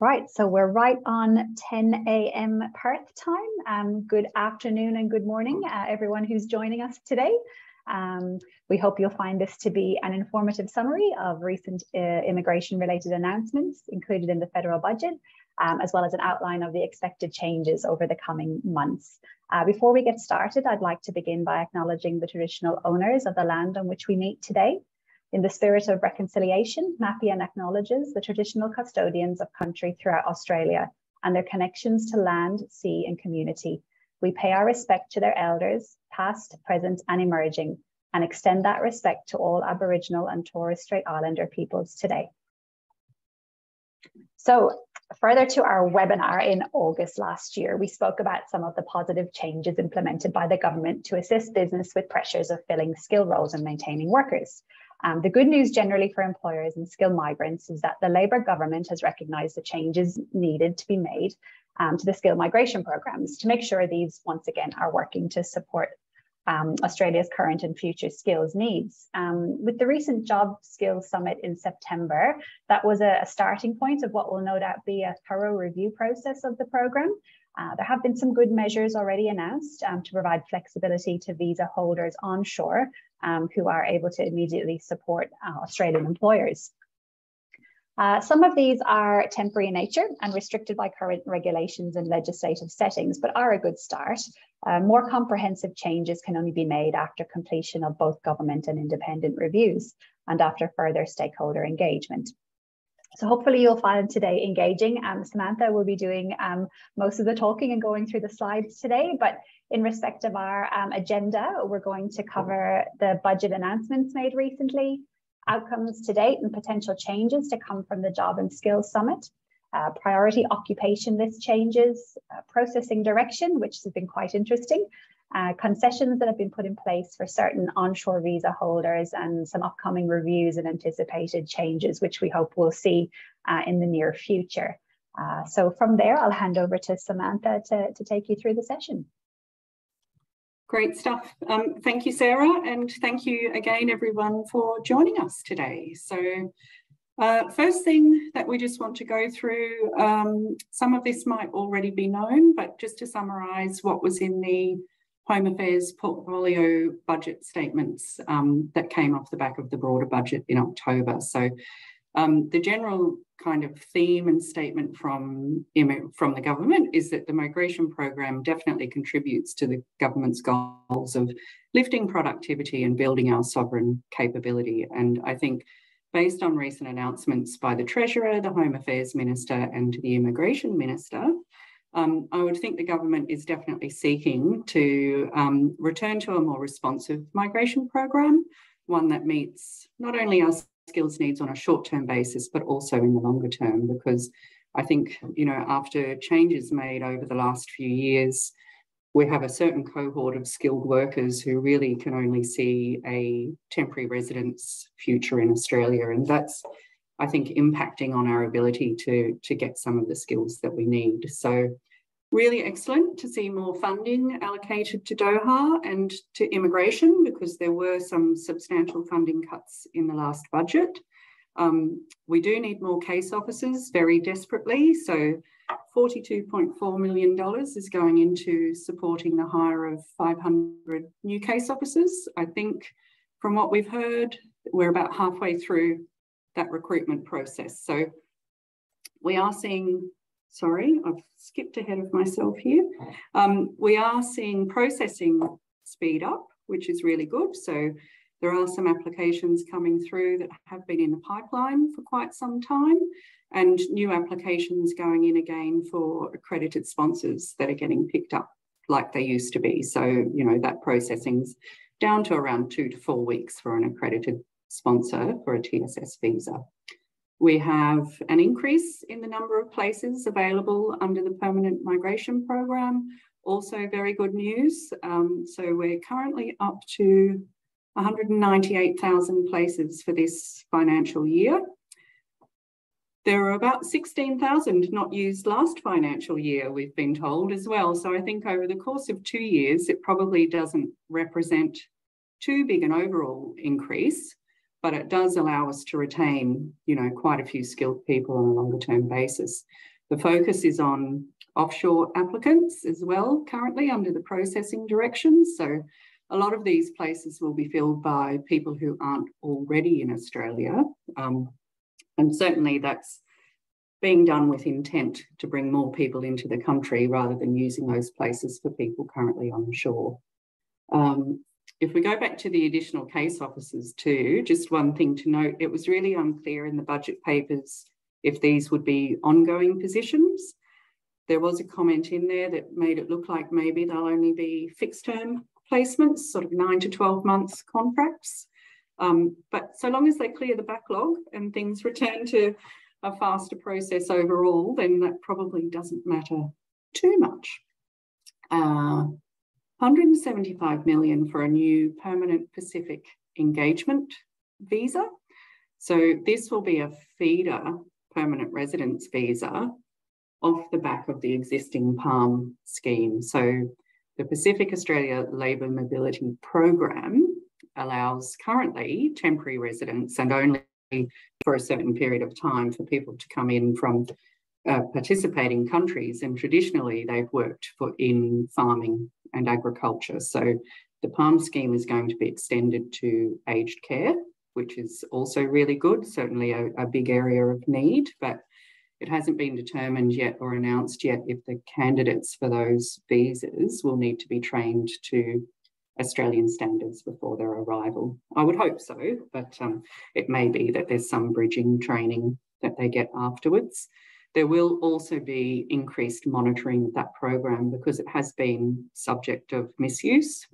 Right, so we're right on 10 a.m. Perth time. Good afternoon and good morning, everyone who's joining us today. We hope you'll find this to be an informative summary of recent immigration-related announcements included in the federal budget, as well as an outline of the expected changes over the coming months. Before we get started, I'd like to begin by acknowledging the traditional owners of the land on which we meet today. In the spirit of reconciliation, Mapian acknowledges the traditional custodians of country throughout Australia and their connections to land, sea and community. We pay our respect to their elders, past, present and emerging, and extend that respect to all Aboriginal and Torres Strait Islander peoples today. So, further to our webinar in August last year, we spoke about some of the positive changes implemented by the government to assist business with pressures of filling skill roles and maintaining workers. The good news generally for employers and skilled migrants is that the Labor government has recognised the changes needed to be made to the skilled migration programs to make sure these once again are working to support Australia's current and future skills needs. With the recent Job Skills Summit in September, that was a starting point of what will no doubt be a thorough review process of the programme. There have been some good measures already announced to provide flexibility to visa holders onshore who are able to immediately support Australian employers. Some of these are temporary in nature and restricted by current regulations and legislative settings, but are a good start. More comprehensive changes can only be made after completion of both government and independent reviews and after further stakeholder engagement. So hopefully you'll find today engaging. Samantha will be doing most of the talking and going through the slides today, but in respect of our agenda, we're going to cover the budget announcements made recently, outcomes to date and potential changes to come from the Job and Skills Summit, priority occupation list changes, processing direction, which has been quite interesting, concessions that have been put in place for certain onshore visa holders, and some upcoming reviews and anticipated changes, which we hope we'll see in the near future. So from there, I'll hand over to Samantha to take you through the session. Great stuff. Thank you, Sarah, and thank you again, everyone, for joining us today. So first thing that we just want to go through, some of this might already be known, but just to summarise what was in the Home Affairs portfolio budget statements that came off the back of the broader budget in October. So the general kind of theme and statement from the government is that the migration program definitely contributes to the government's goals of lifting productivity and building our sovereign capability. And I think based on recent announcements by the Treasurer, the Home Affairs Minister and the Immigration Minister, I would think the government is definitely seeking to return to a more responsive migration program, one that meets not only our skills needs on a short-term basis, but also in the longer term, because I think, you know, after changes made over the last few years, we have a certain cohort of skilled workers who really can only see a temporary residence future in Australia. And that's, I think, impacting on our ability to get some of the skills that we need. So really excellent to see more funding allocated to DOHA and to immigration, because there were some substantial funding cuts in the last budget. We do need more case officers very desperately. So $42.4 million is going into supporting the hire of 500 new case officers. I think from what we've heard, we're about halfway through that recruitment process. So we are seeing, sorry, I've skipped ahead of myself here. We are seeing processing speed up, which is really good. So there are some applications coming through that have been in the pipeline for quite some time, and new applications going in again for accredited sponsors that are getting picked up like they used to be. So, you know, that processing's down to around 2 to 4 weeks for an accredited sponsor for a TSS visa. We have an increase in the number of places available under the Permanent Migration Program. Also very good news. So we're currently up to 198,000 places for this financial year. There are about 16,000 not used last financial year, we've been told as well. So I think over the course of 2 years, it probably doesn't represent too big an overall increase, but it does allow us to retain, you know, quite a few skilled people on a longer term basis. The focus is on offshore applicants as well, currently under the processing directions. So a lot of these places will be filled by people who aren't already in Australia. And certainly that's being done with intent to bring more people into the country rather than using those places for people currently on shore. If we go back to the additional case officers too, just one thing to note, it was really unclear in the budget papers if these would be ongoing positions. There was a comment in there that made it look like maybe they'll only be fixed term placements, sort of 9 to 12 months contracts. But so long as they clear the backlog and things return to a faster process overall, then that probably doesn't matter too much. 175 million for a new permanent Pacific engagement visa. So this will be a feeder permanent residence visa off the back of the existing PALM scheme. So the Pacific Australia Labour Mobility Program allows currently temporary residents and only for a certain period of time for people to come in from participating countries, and traditionally they've worked in farming and agriculture. So the PALM scheme is going to be extended to aged care, which is also really good, certainly a big area of need, but it hasn't been determined yet or announced yet if the candidates for those visas will need to be trained to Australian standards before their arrival. I would hope so, but it may be that there's some bridging training that they get afterwards. There will also be increased monitoring of that program because it has been subject of misuse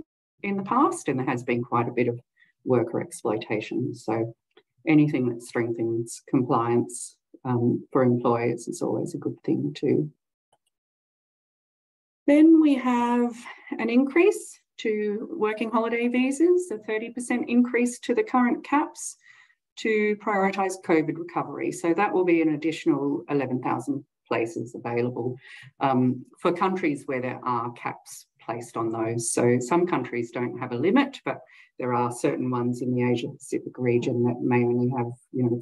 in the past, and there has been quite a bit of worker exploitation. So anything that strengthens compliance for employers is always a good thing too. Then we have an increase to working holiday visas, a 30% increase to the current caps to prioritise COVID recovery. So that will be an additional 11,000 places available for countries where there are caps placed on those. So some countries don't have a limit, but there are certain ones in the Asia Pacific region that may only have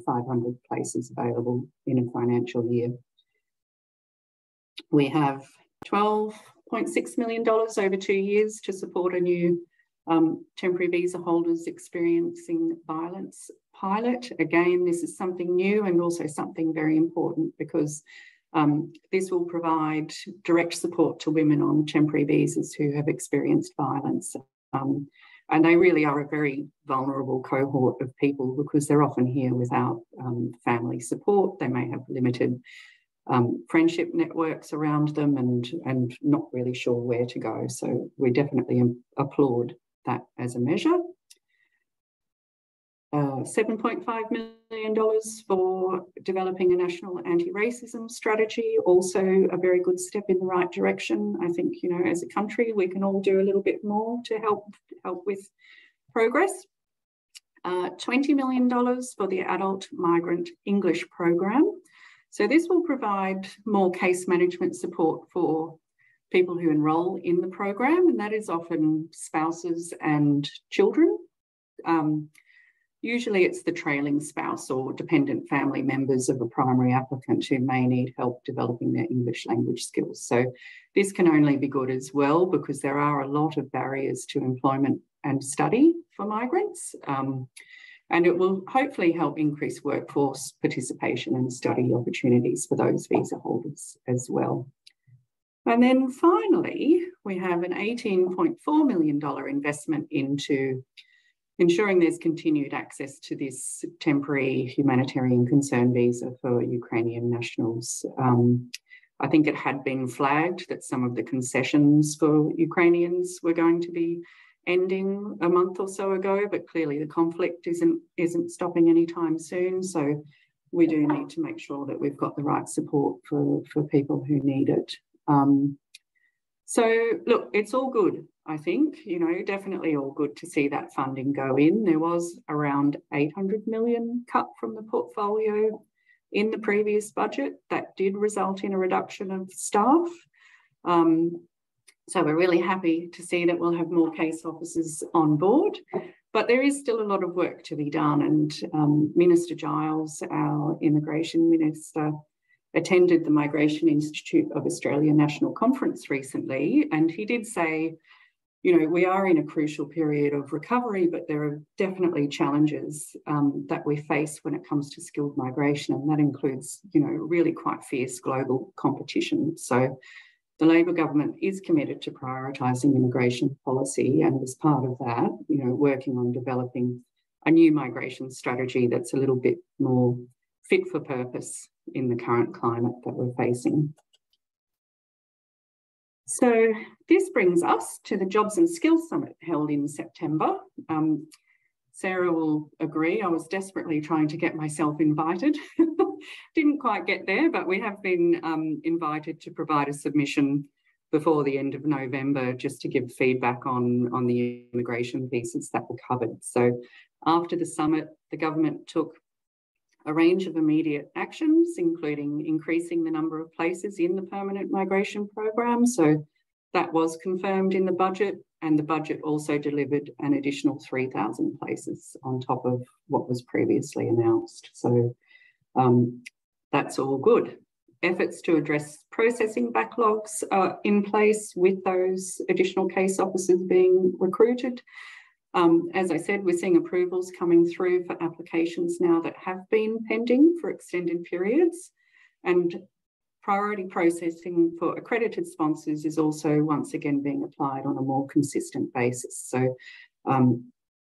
500 places available in a financial year. We have $12.6 million over 2 years to support a new temporary visa holders experiencing violence pilot. Again, this is something new and also something very important because this will provide direct support to women on temporary visas who have experienced violence. And they really are a very vulnerable cohort of people because they're often here without family support. They may have limited friendship networks around them and not really sure where to go. So we definitely applaud that as a measure. $7.5 million for developing a national anti-racism strategy, also a very good step in the right direction. I think, as a country, we can all do a little bit more to help with progress. $20 million for the Adult Migrant English Program. So this will provide more case management support for people who enrol in the program, and that is often spouses and children. Usually it's the trailing spouse or dependent family members of a primary applicant who may need help developing their English language skills. So this can only be good as well because there are a lot of barriers to employment and study for migrants. And it will hopefully help increase workforce participation and study opportunities for those visa holders as well. And then finally, we have an $18.4 million investment into ensuring there's continued access to this temporary humanitarian concern visa for Ukrainian nationals. I think it had been flagged that some of the concessions for Ukrainians were going to be ending a month or so ago, but clearly the conflict isn't stopping anytime soon. So we do need to make sure that we've got the right support for people who need it. So look, it's all good, I think, definitely all good to see that funding go in. There was around 800 million cut from the portfolio in the previous budget. That did result in a reduction of staff. So we're really happy to see that we'll have more case officers on board, but there is still a lot of work to be done. And Minister Giles, our Immigration Minister, attended the Migration Institute of Australia National Conference recently, and he did say, you know, we are in a crucial period of recovery, but there are definitely challenges that we face when it comes to skilled migration, and that includes, you know, really quite fierce global competition. So the Labor government is committed to prioritising immigration policy, and as part of that, you know, working on developing a new migration strategy that's a little bit more fit for purpose in the current climate that we're facing. So this brings us to the Jobs and Skills Summit held in September. Sarah will agree, I was desperately trying to get myself invited. Didn't quite get there, but we have been invited to provide a submission before the end of November just to give feedback on the immigration pieces that were covered. So after the summit, the government took a range of immediate actions, including increasing the number of places in the permanent migration program. So that was confirmed in the budget, and the budget also delivered an additional 3,000 places on top of what was previously announced. So that's all good. Efforts to address processing backlogs are in place with those additional case officers being recruited. As I said, we're seeing approvals coming through for applications now that have been pending for extended periods, and priority processing for accredited sponsors is also once again being applied on a more consistent basis. So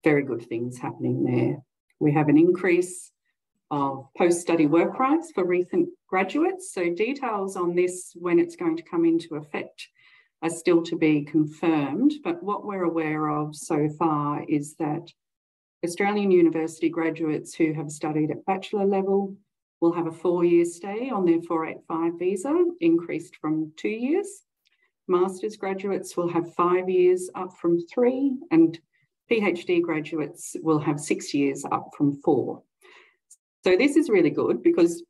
very good things happening there. We have an increase of post-study work rights for recent graduates. So details on this, when it's going to come into effect, are still to be confirmed, but what we're aware of so far is that Australian university graduates who have studied at bachelor level will have a 4-year stay on their 485 visa, increased from 2 years. Master's graduates will have 5 years up from 3, and PhD graduates will have 6 years up from 4. So this is really good because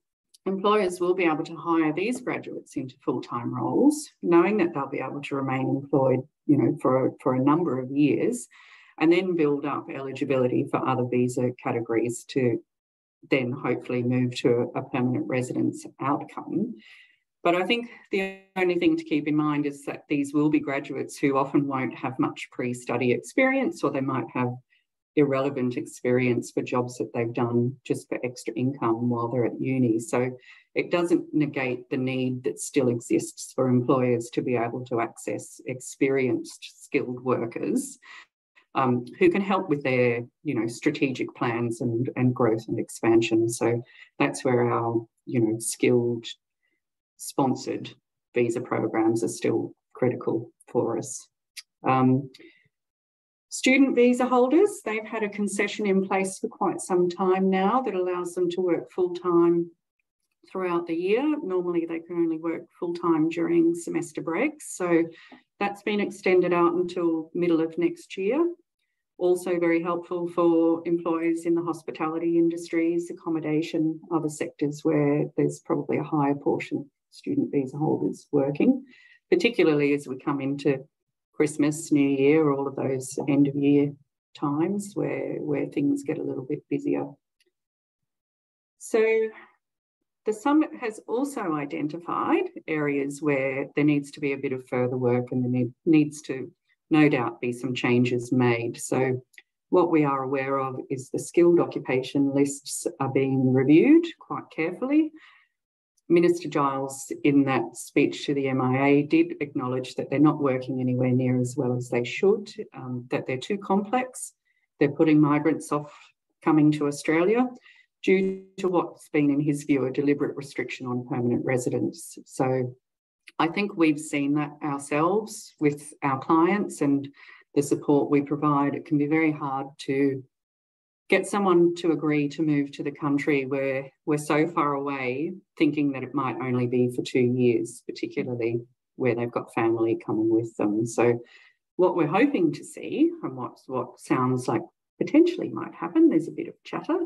employers will be able to hire these graduates into full-time roles, knowing that they'll be able to remain employed, you know, for a number of years, and then build up eligibility for other visa categories to then hopefully move to a permanent residence outcome. But I think the only thing to keep in mind is that these will be graduates who often won't have much pre-study experience, or they might have irrelevant experience for jobs that they've done just for extra income while they're at uni. So it doesn't negate the need that still exists for employers to be able to access experienced skilled workers who can help with their, you know, strategic plans and growth and expansion. So that's where our, you know, skilled sponsored visa programs are still critical for us. Student visa holders, they've had a concession in place for quite some time now that allows them to work full-time throughout the year. Normally they can only work full-time during semester breaks. So that's been extended out until middle of next year. Also very helpful for employers in the hospitality industries, accommodation, other sectors where there's probably a higher portion of student visa holders working, particularly as we come into Christmas, New Year, all of those end of year times where things get a little bit busier. So the summit has also identified areas where there needs to be a bit of further work, and there needs to no doubt be some changes made. So what we are aware of is the skilled occupation lists are being reviewed quite carefully. Minister Giles, in that speech to the MIA, did acknowledge that they're not working anywhere near as well as they should, that they're too complex. They're putting migrants off coming to Australia due to what's been, in his view, a deliberate restriction on permanent residents. So I think we've seen that ourselves with our clients and the support we provide. It can be very hard to get someone to agree to move to the country where we're so far away, thinking that it might only be for 2 years, particularly where they've got family coming with them. So what we're hoping to see, and what sounds like potentially might happen, there's a bit of chatter,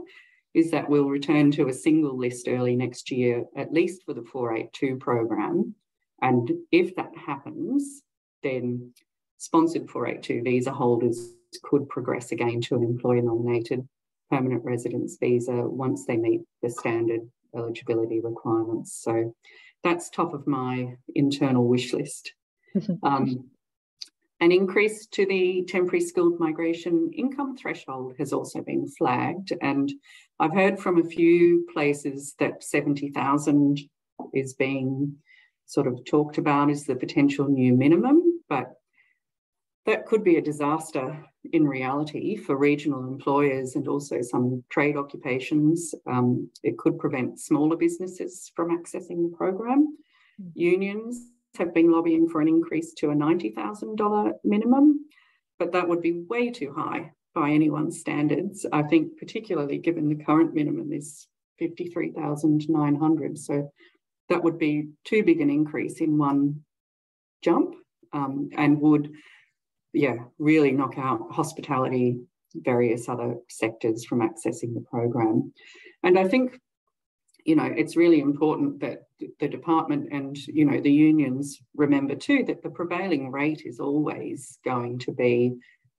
is that we'll return to a single list early next year, at least for the 482 program. And if that happens, then sponsored 482 visa holders could progress again to an employer-nominated permanent residence visa once they meet the standard eligibility requirements. So that's top of my internal wish list. An increase to the temporary skilled migration income threshold has also been flagged, and I've heard from a few places that 70,000 is being sort of talked about as the potential new minimum, but that could be a disaster in reality for regional employers and also some trade occupations. It could prevent smaller businesses from accessing the program. Unions have been lobbying for an increase to a $90,000 minimum, but that would be way too high by anyone's standards. I think particularly given the current minimum is $53,900. So that would be too big an increase in one jump, and would, really knock out hospitality, various other sectors from accessing the program. And I think, it's really important that the department and, the unions remember too that the prevailing rate is always going to be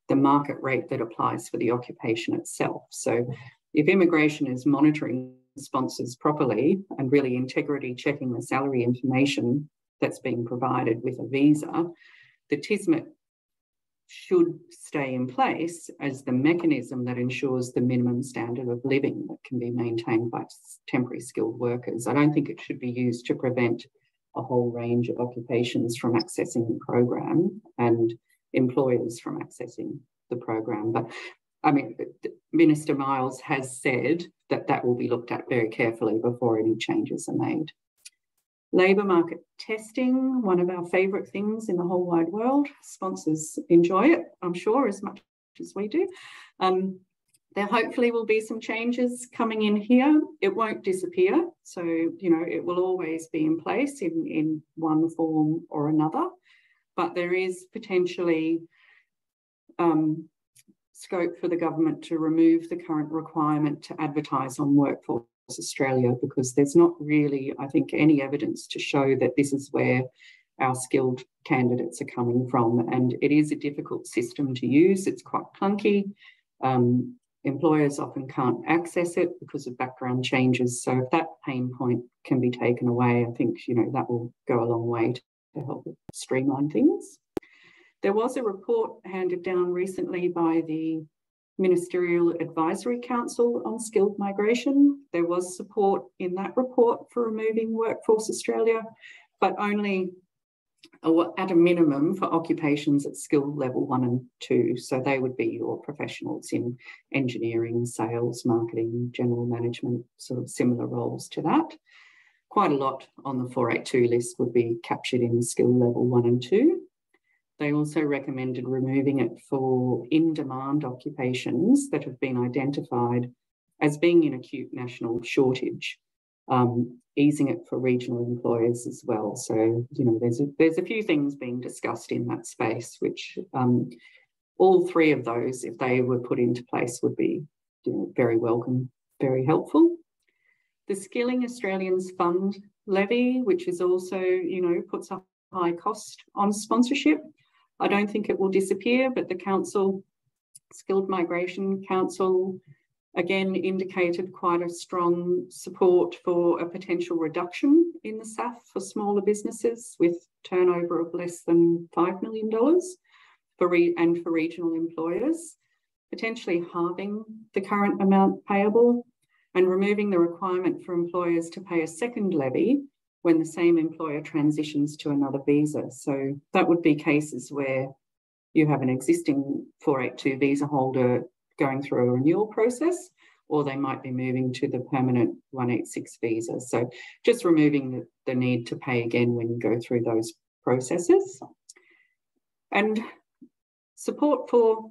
the market rate that applies for the occupation itself. So if immigration is monitoring sponsors properly and really integrity checking the salary information that's being provided with a visa, the TSMIT should stay in place as the mechanism that ensures the minimum standard of living that can be maintained by temporary skilled workers. I don't think it should be used to prevent a whole range of occupations from accessing the program and employers from accessing the program. But I mean, Minister Miles has said that that will be looked at very carefully before any changes are made. Labour market testing, one of our favourite things in the whole wide world. Sponsors enjoy it, I'm sure, as much as we do. There hopefully will be some changes coming in here. It won't disappear. So, it will always be in place in one form or another. But there is potentially scope for the government to remove the current requirement to advertise on Workforce Australia, because there's not really, I think, any evidence to show that this is where our skilled candidates are coming from. And it is a difficult system to use. It's quite clunky. Employers often can't access it because of background changes. So if that pain point can be taken away, I think, that will go a long way to help streamline things. There was a report handed down recently by the Ministerial Advisory Council on Skilled Migration. There was support in that report for removing Workforce Australia, but only at a minimum for occupations at skill level 1 and 2. So they would be your professionals in engineering, sales, marketing, general management, sort of similar roles to that. Quite a lot on the 482 list would be captured in skill level 1 and 2. They also recommended removing it for in-demand occupations that have been identified as being in acute national shortage, easing it for regional employers as well. So, there's a few things being discussed in that space, which all three of those, if they were put into place, would be very welcome, very helpful. The Skilling Australians Fund levy, which is also, puts a high cost on sponsorship. I don't think it will disappear, but the council, Skilled Migration Council, again indicated quite a strong support for a potential reduction in the SAF for smaller businesses with turnover of less than $5 million for regional employers, potentially halving the current amount payable and removing the requirement for employers to pay a second levy when the same employer transitions to another visa. So that would be cases where you have an existing 482 visa holder going through a renewal process, or they might be moving to the permanent 186 visa. So just removing the need to pay again when you go through those processes. And support for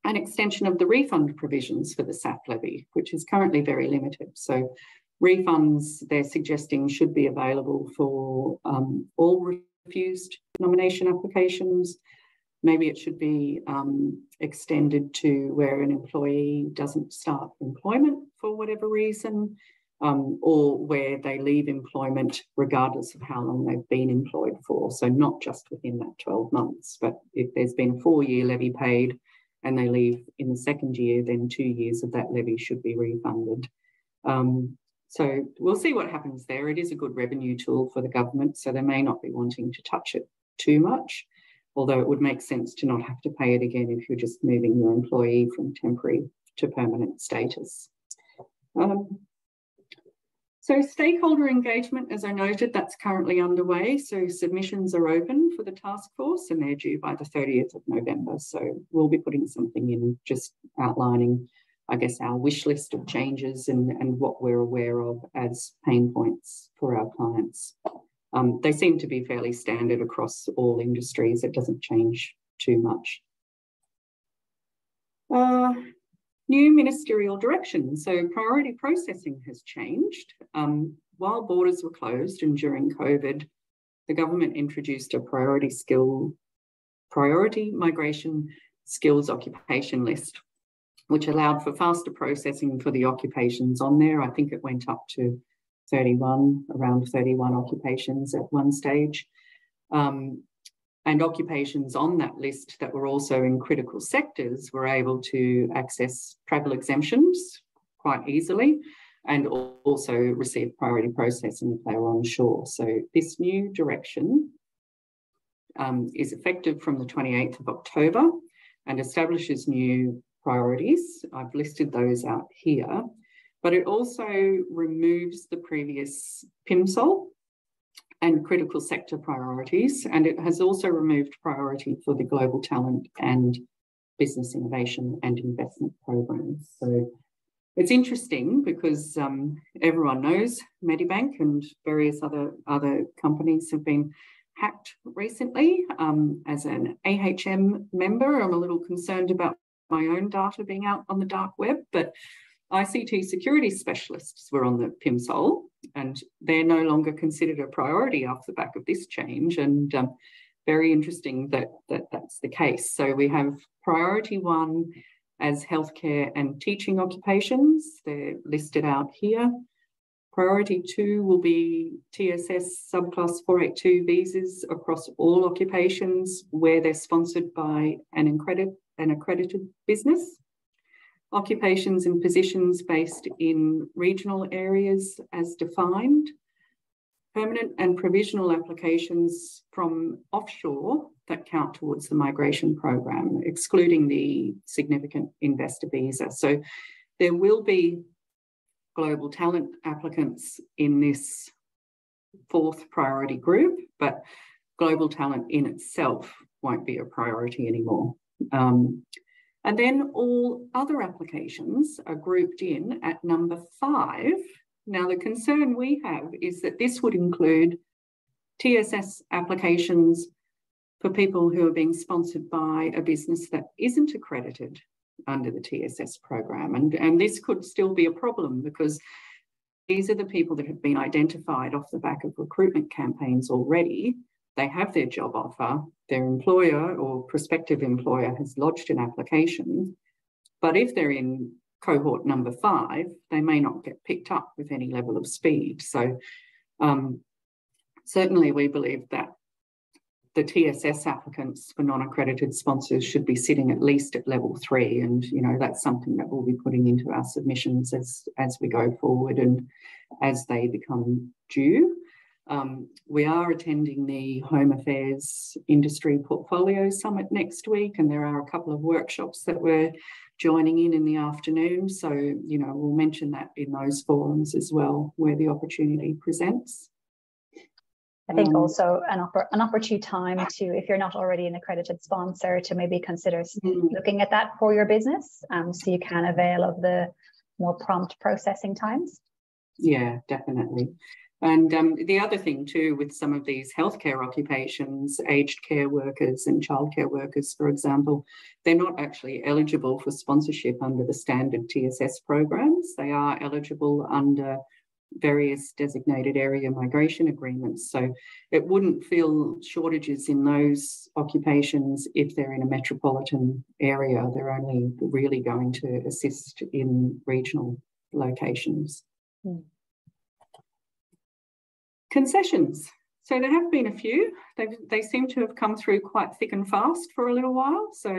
an extension of the refund provisions for the SAF levy, which is currently very limited. So refunds, they're suggesting, should be available for all refused nomination applications. Maybe it should be extended to where an employee doesn't start employment for whatever reason, or where they leave employment regardless of how long they've been employed for. So not just within that 12 months, but if there's been a 4-year levy paid and they leave in the second year, then 2 years of that levy should be refunded. So we'll see what happens there. It is a good revenue tool for the government, so they may not be wanting to touch it too much, although it would make sense to not have to pay it again if you're just moving your employee from temporary to permanent status. So stakeholder engagement, as I noted, that's currently underway. So submissions are open for the task force and they're due by the 30th of November. So we'll be putting something in just outlining, I guess, our wish list of changes and what we're aware of as pain points for our clients. They seem to be fairly standard across all industries. It doesn't change too much. New ministerial direction. So priority processing has changed. While borders were closed and during COVID, the government introduced a priority migration skills occupation list, which allowed for faster processing for the occupations on there. I think it went up to around 31 occupations at one stage. And occupations on that list that were also in critical sectors were able to access travel exemptions quite easily and also receive priority processing if they were onshore. So this new direction is effective from the 28th of October and establishes new priorities. I've listed those out here, but it also removes the previous PIMSOL and critical sector priorities, and it has also removed priority for the global talent and business innovation and investment programs. So it's interesting because everyone knows Medibank and various other companies have been hacked recently. As an AHM member, I'm a little concerned about my own data being out on the dark web, but ICT security specialists were on the PIMSOL and they're no longer considered a priority off the back of this change, and very interesting that that's the case. So we have priority 1 as healthcare and teaching occupations. They're listed out here. Priority 2 will be TSS subclass 482 visas across all occupations where they're sponsored by an accredited business. Occupations and positions based in regional areas as defined. Permanent and provisional applications from offshore that count towards the migration program, excluding the significant investor visa. So there will be global talent applicants in this 4th priority group, but global talent in itself won't be a priority anymore. And then all other applications are grouped in at number 5. Now, the concern we have is that this would include TSS applications for people who are being sponsored by a business that isn't accredited under the TSS program. And this could still be a problem because these are the people that have been identified off the back of recruitment campaigns already. They have their job offer, their employer or prospective employer has lodged an application, but if they're in cohort number 5, they may not get picked up with any level of speed. So certainly we believe that the TSS applicants for non-accredited sponsors should be sitting at least at level 3, and that's something that we'll be putting into our submissions as we go forward and as they become due. We are attending the Home Affairs Industry Portfolio Summit next week, and there are a couple of workshops that we're joining in the afternoon. So, we'll mention that in those forums as well, where the opportunity presents. I think also an opportune time to, if you're not already an accredited sponsor, to maybe consider looking at that for your business, so you can avail of the more prompt processing times. Yeah, definitely. And the other thing too, with some of these healthcare occupations, aged care workers and childcare workers, for example, they're not actually eligible for sponsorship under the standard TSS programs. They are eligible under various designated area migration agreements. So it wouldn't fill shortages in those occupations if they're in a metropolitan area. They're only really going to assist in regional locations. Concessions. So there have been a few. They seem to have come through quite thick and fast for a little while. So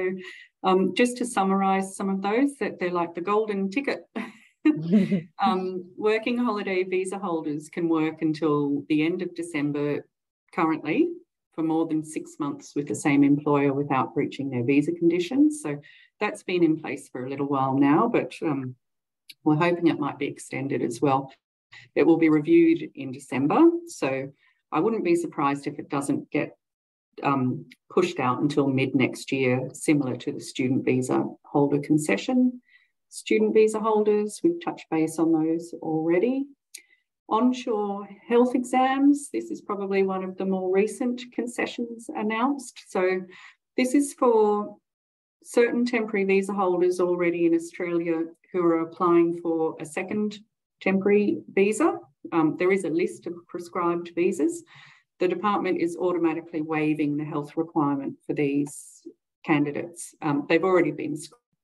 just to summarise some of those, that they're like the golden ticket Working holiday visa holders can work until the end of December currently for more than 6 months with the same employer without breaching their visa conditions. So that's been in place for a little while now, but we're hoping it might be extended as well. It will be reviewed in December, so I wouldn't be surprised if it doesn't get pushed out until mid next year, similar to the student visa holder concession. Student visa holders, we've touched base on those already. Onshore health exams, this is probably one of the more recent concessions announced. So this is for certain temporary visa holders already in Australia who are applying for a second temporary visa. There is a list of prescribed visas. The department is automatically waiving the health requirement for these candidates. They've already been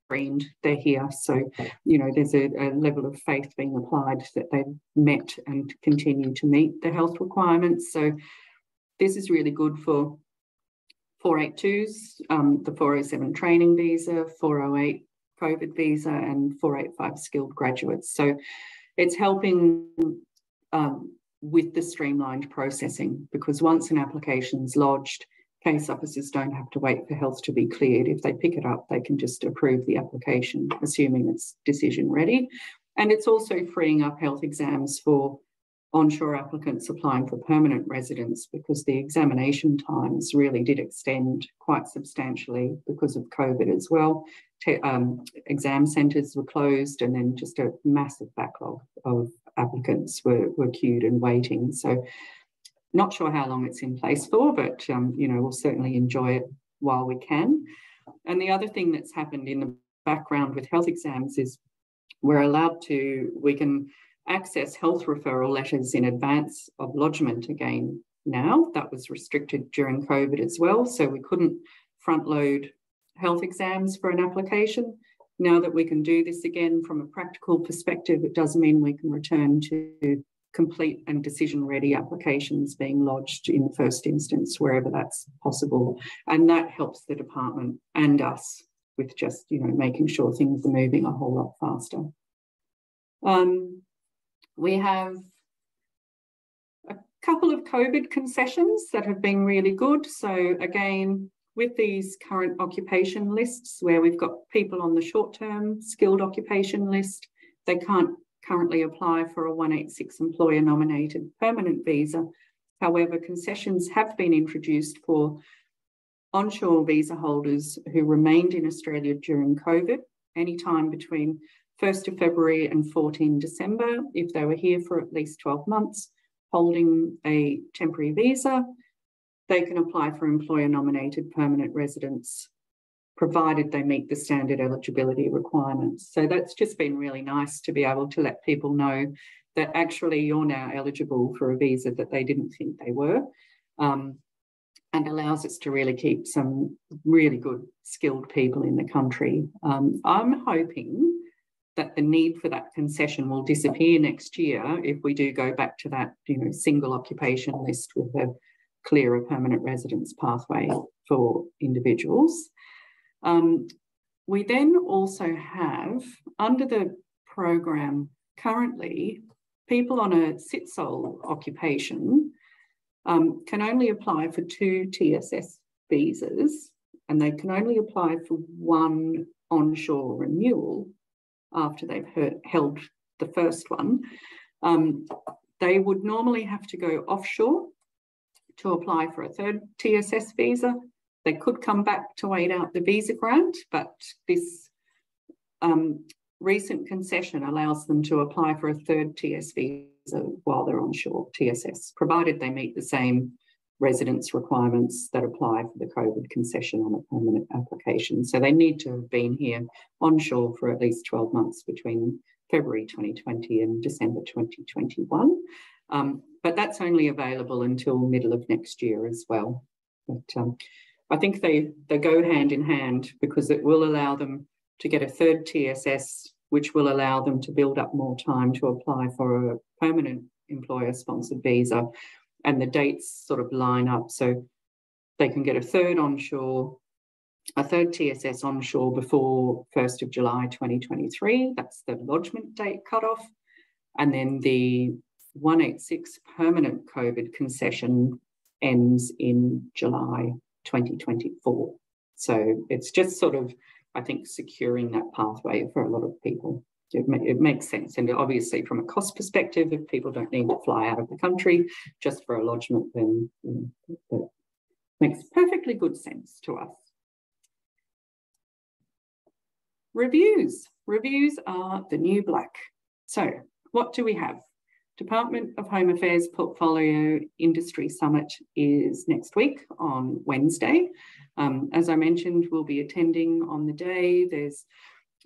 screened, they're here. So, you know, there's a level of faith being applied that they've met and continue to meet the health requirements. So this is really good for 482s, the 407 training visa, 408 COVID visa, and 485 skilled graduates. So it's helping with the streamlined processing, because once an application's lodged, case officers don't have to wait for health to be cleared. If they pick it up, they can just approve the application, assuming it's decision ready. And it's also freeing up health exams for onshore applicants applying for permanent residence, because the examination times really did extend quite substantially because of COVID as well. Exam centres were closed, and then just a massive backlog of applicants were queued and waiting. So not sure how long it's in place for, but you know, we'll certainly enjoy it while we can. And the other thing that's happened in the background with health exams is we can access health referral letters in advance of lodgement again now. That was restricted during COVID as well, so we couldn't front load health exams for an application. Now that we can do this again from a practical perspective, it does mean we can return to complete and decision-ready applications being lodged in the first instance, wherever that's possible. And that helps the department and us with just, you know, making sure things are moving a whole lot faster. We have a couple of COVID concessions that have been really good. So again, with these current occupation lists where we've got people on the short-term skilled occupation list, they can't currently apply for a 186 employer-nominated permanent visa. However, concessions have been introduced for onshore visa holders who remained in Australia during COVID, anytime between 1st of February and 14 December, if they were here for at least 12 months, holding a temporary visa, they can apply for employer-nominated permanent residence, provided they meet the standard eligibility requirements. So that's just been really nice to be able to let people know that actually you're now eligible for a visa that they didn't think they were, and allows us to really keep some really good skilled people in the country. I'm hoping that the need for that concession will disappear next year if we do go back to that, you know, single occupation list with a clearer permanent residence pathway for individuals. We then also have, under the program currently, people on a sit-sole occupation can only apply for 2 TSS visas, and they can only apply for 1 onshore renewal after they've held the first one. They would normally have to go offshore to apply for a 3rd TSS visa. They could come back to wait out the visa grant, but this recent concession allows them to apply for a 3rd TS visa while they're onshore TSS, provided they meet the same residence requirements that apply for the COVID concession on a permanent application. So they need to have been here onshore for at least 12 months between February 2020 and December 2021. But that's only available until middle of next year as well. But I think they go hand in hand, because it will allow them to get a 3rd TSS, which will allow them to build up more time to apply for a permanent employer-sponsored visa. And the dates sort of line up, so they can get a 3rd onshore a third TSS onshore before 1st of July 2023. That's the lodgement date cutoff. And then the 186 permanent COVID concession ends in July 2024. So it's just sort of, I think, securing that pathway for a lot of people. It makes sense. And obviously from a cost perspective, if people don't need to fly out of the country just for a lodgement, then that makes perfectly good sense to us. Reviews. Reviews are the new black. So what do we have? Department of Home Affairs Portfolio Industry Summit is next week on Wednesday. As I mentioned, we'll be attending on the day. There's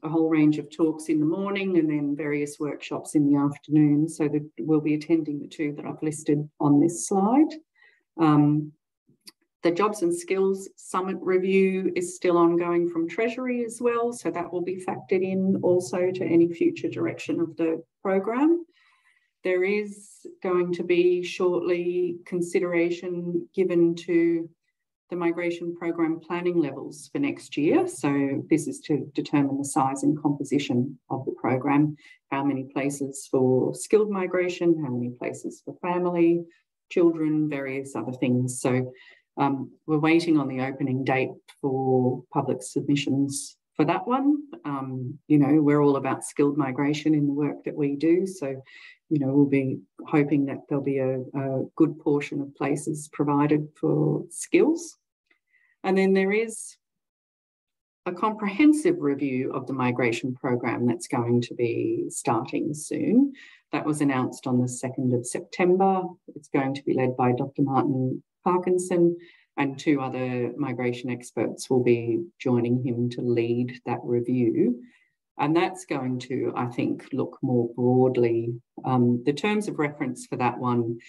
a whole range of talks in the morning and then various workshops in the afternoon. So that we'll be attending the two that I've listed on this slide. The Jobs and Skills Summit review is still ongoing from Treasury as well. So that will be factored in also to any future direction of the program. There is going to be shortly consideration given to the migration program planning levels for next year. So this is to determine the size and composition of the program, how many places for skilled migration, how many places for family, children, various other things. So we're waiting on the opening date for public submissions for that one. You know, we're all about skilled migration in the work that we do. So, you know, we'll be hoping that there'll be a good portion of places provided for skills. And then there is a comprehensive review of the migration program that's going to be starting soon. That was announced on the 2nd of September. It's going to be led by Dr. Martin Parkinson, and two other migration experts will be joining him to lead that review. And that's going to, I think, look more broadly. The terms of reference for that one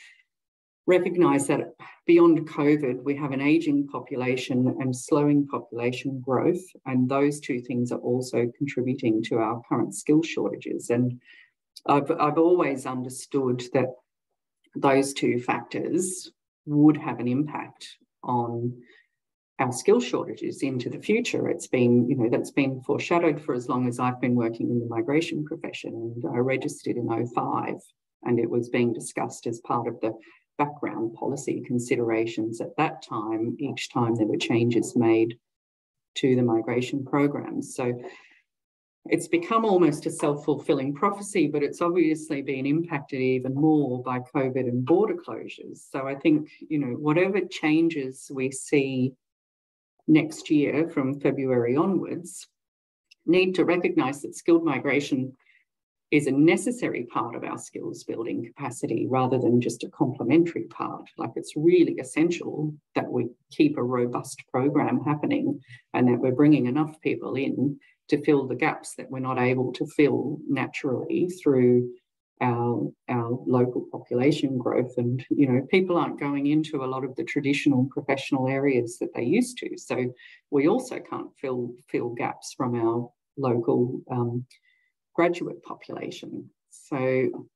recognise that beyond COVID, we have an ageing population and slowing population growth, and those two things are also contributing to our current skill shortages. And I've always understood that those two factors would have an impact on our skill shortages into the future. It's been, you know, that's been foreshadowed for as long as I've been working in the migration profession. And I registered in 2005, and it was being discussed as part of the background policy considerations at that time, each time there were changes made to the migration programs. So it's become almost a self-fulfilling prophecy, but it's obviously been impacted even more by COVID and border closures. So I think, you know, whatever changes we see next year from February onwards need to recognise that skilled migration is a necessary part of our skills building capacity rather than just a complementary part. Like, it's really essential that we keep a robust program happening and that we're bringing enough people in to fill the gaps that we're not able to fill naturally through our local population growth. And, you know, people aren't going into a lot of the traditional professional areas that they used to. So we also can't fill gaps from our local graduate population. So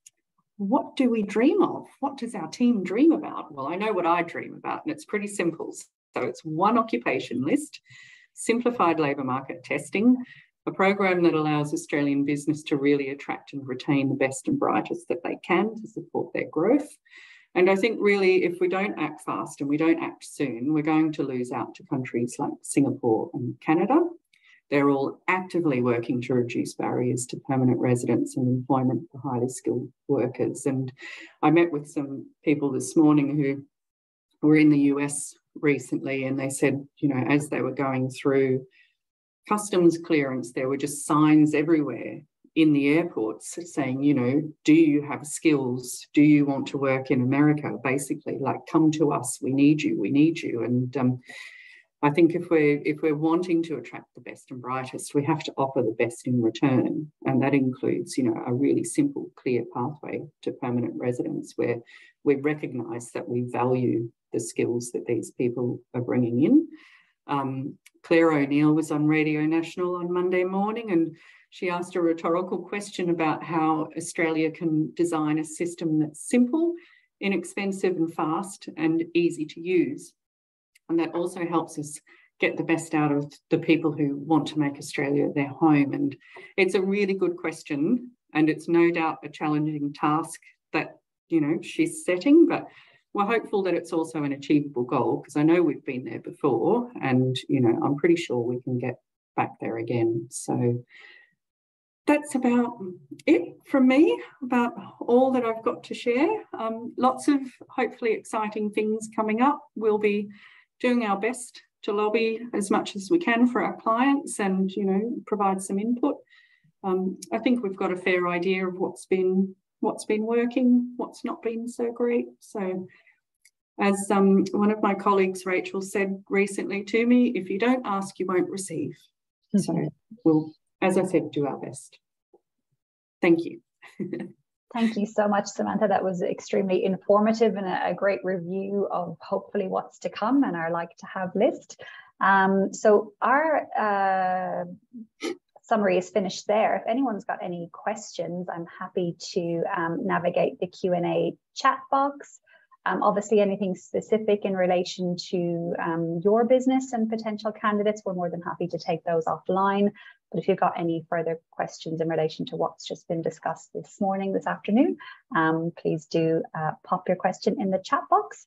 what do we dream of? What does our team dream about? Well, I know what I dream about, and it's pretty simple. So it's one occupation list, simplified labour market testing, a program that allows Australian business to really attract and retain the best and brightest that they can to support their growth. And I think really, if we don't act fast and we don't act soon, we're going to lose out to countries like Singapore and Canada. They're all actively working to reduce barriers to permanent residence and employment for highly skilled workers. And I met with some people this morning who were in the US recently, and they said, you know, as they were going through customs clearance, there were just signs everywhere in the airports saying, you know, do you have skills? Do you want to work in America? Basically, like, come to us, we need you, we need you. And I think if we're wanting to attract the best and brightest, we have to offer the best in return. And that includes, you know, a really simple, clear pathway to permanent residence where we recognise that we value the skills that these people are bringing in. Claire O'Neill was on Radio National on Monday morning, and she asked a rhetorical question about how Australia can design a system that's simple, inexpensive and fast and easy to use. And that also helps us get the best out of the people who want to make Australia their home? And it's a really good question, and it's no doubt a challenging task that, you know, she's setting, but we're hopeful that it's also an achievable goal, because I know we've been there before, and, you know, I'm pretty sure we can get back there again. So that's about it from me, about all that I've got to share. Lots of hopefully exciting things coming up. We'll be doing our best to lobby as much as we can for our clients and, you know, provide some input. I think we've got a fair idea of what's been working, what's not been so great. So as one of my colleagues, Rachel, said recently to me, if you don't ask, you won't receive. Mm-hmm. So we'll, as I said, do our best. Thank you. Thank you so much, Samantha. That was extremely informative and a great review of hopefully what's to come and our like to have list. So our summary is finished there. If anyone's got any questions, I'm happy to navigate the Q&A chat box. Obviously, anything specific in relation to your business and potential candidates, we're more than happy to take those offline. But if you've got any further questions in relation to what's just been discussed this morning, this afternoon, please do pop your question in the chat box.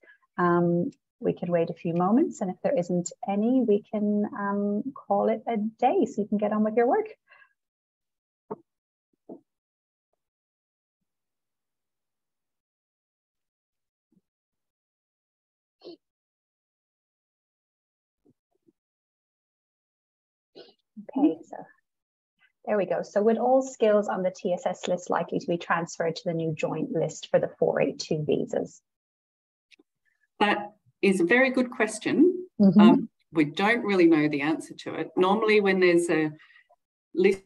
We can wait a few moments, and if there isn't any, we can call it a day so you can get on with your work. Okay, so there we go. So with all skills on the TSS list likely to be transferred to the new joint list for the 482 visas? That is a very good question. Mm-hmm. We don't really know the answer to it. Normally when there's a list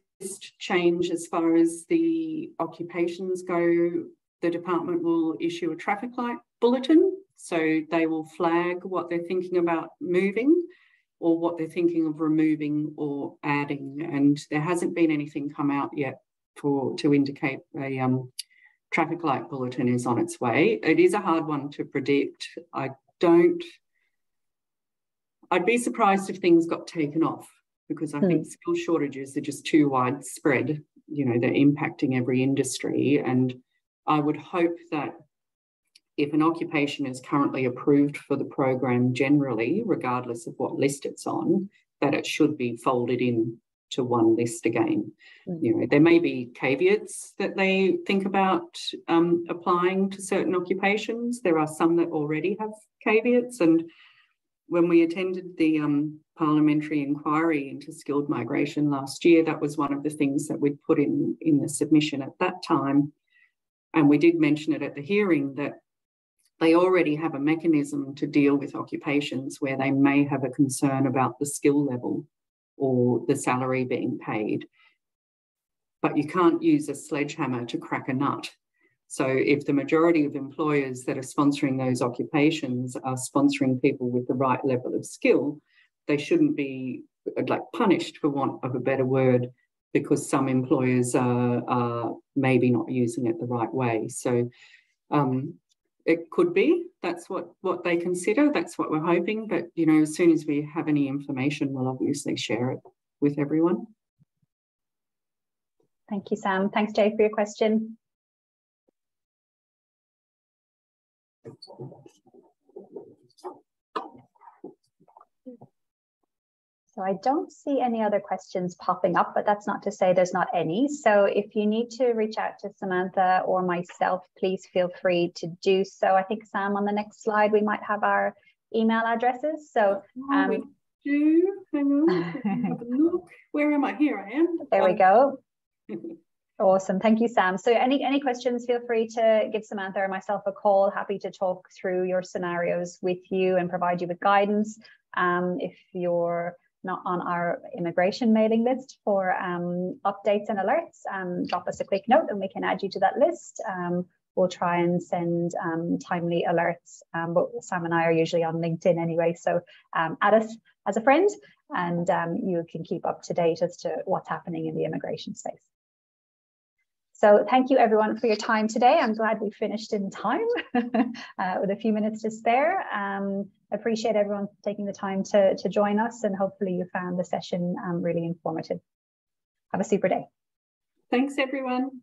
change as far as the occupations go, the department will issue a traffic light bulletin. So they will flag what they're thinking about moving or what they're thinking of removing or adding. And there hasn't been anything come out yet to indicate a traffic light bulletin is on its way. It is a hard one to predict. I'd be surprised if things got taken off, because I think skill shortages are just too widespread. You know, they're impacting every industry. And I would hope that if an occupation is currently approved for the program generally, regardless of what list it's on, that it should be folded in to one list again. You know, there may be caveats that they think about applying to certain occupations. There are some that already have caveats. And when we attended the parliamentary inquiry into skilled migration last year, that was one of the things that we'd put in the submission at that time. And we did mention it at the hearing that they already have a mechanism to deal with occupations where they may have a concern about the skill level or the salary being paid. But you can't use a sledgehammer to crack a nut. So if the majority of employers that are sponsoring those occupations are sponsoring people with the right level of skill, they shouldn't be like punished, for want of a better word, because some employers are maybe not using it the right way. So it could be, that's what they consider, that's what we're hoping. But, you know, as soon as we have any information, we'll obviously share it with everyone. Thank you, Sam. Thanks, Jay, for your question. So I don't see any other questions popping up, but that's not to say there's not any. So if you need to reach out to Samantha or myself, please feel free to do so. I think, Sam, on the next slide, we might have our email addresses. So we do. Hang on. Have a look. Where am I? Here I am. There we go. Awesome. Thank you, Sam. So any questions, feel free to give Samantha or myself a call. Happy to talk through your scenarios with you and provide you with guidance. If you're not on our immigration mailing list for updates and alerts, drop us a quick note and we can add you to that list. We'll try and send timely alerts, but Sam and I are usually on LinkedIn anyway, so add us as a friend and you can keep up to date as to what's happening in the immigration space. So thank you everyone for your time today. I'm glad we finished in time with a few minutes to spare. appreciate everyone taking the time to join us, and hopefully you found the session really informative. Have a super day. Thanks, everyone.